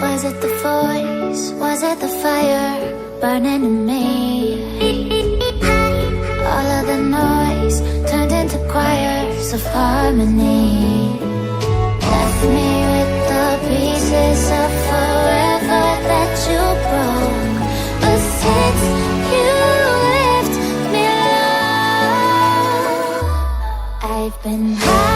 Was it the voice? Was it the fire burning in me? All of the noise turned into choirs of harmony. Left me with the pieces of forever that you broke. But since you left me alone, I've been high.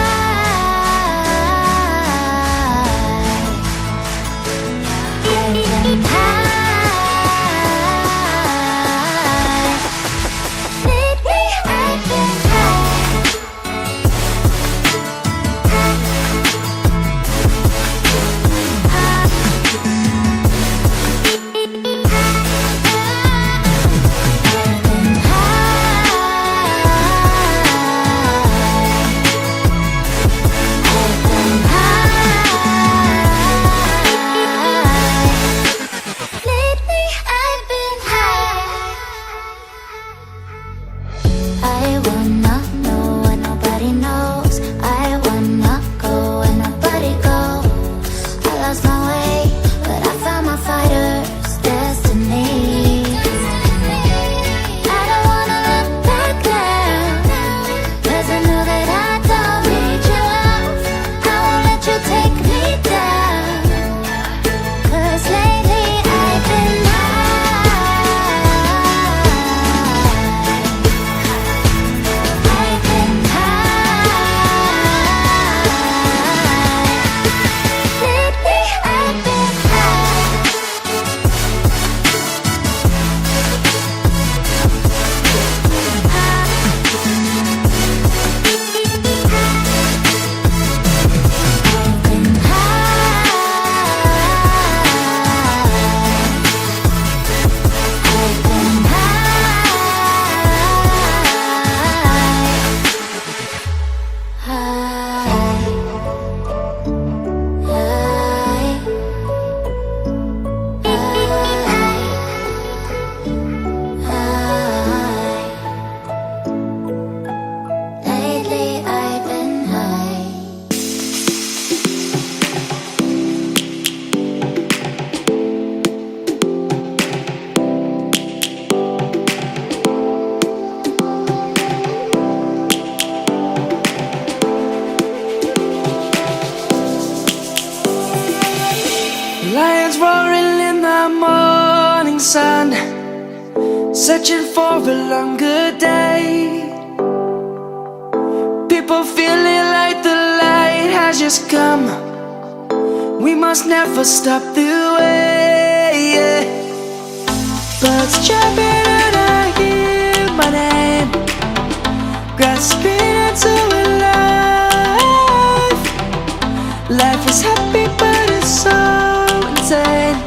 Lions roaring in the morning sun, searching for a longer day. People feeling like the light has just come. We must never stop the way. Birds chirping and I hear my name, grasping into a life. Life is happy but it's so insane.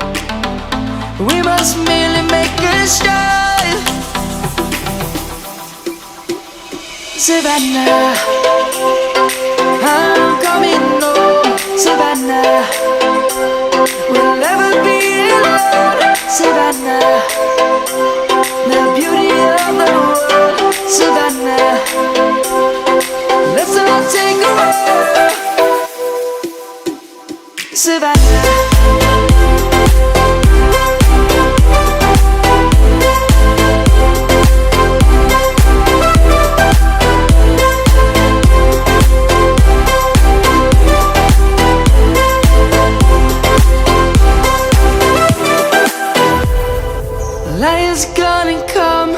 We must merely make a strive. Savannah, I'm coming home. Savannah, we'll never be alone. Savannah, the beauty of the world. Savannah, let's all take a walk. Savannah. Lion's gonna come.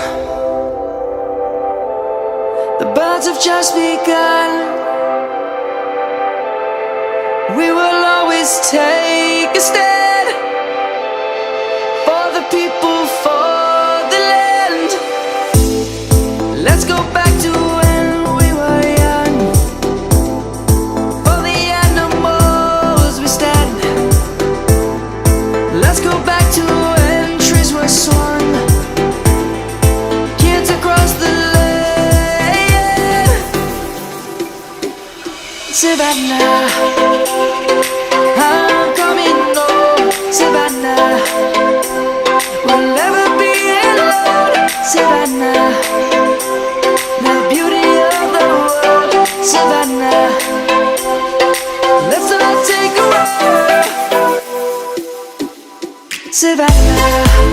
The birds have just begun. We will always take a stand for the people, for the land. Let's go back to when we were young. For the animals we stand. Let's go back to when trees were swung. Kids across the land. Savannah, Savannah.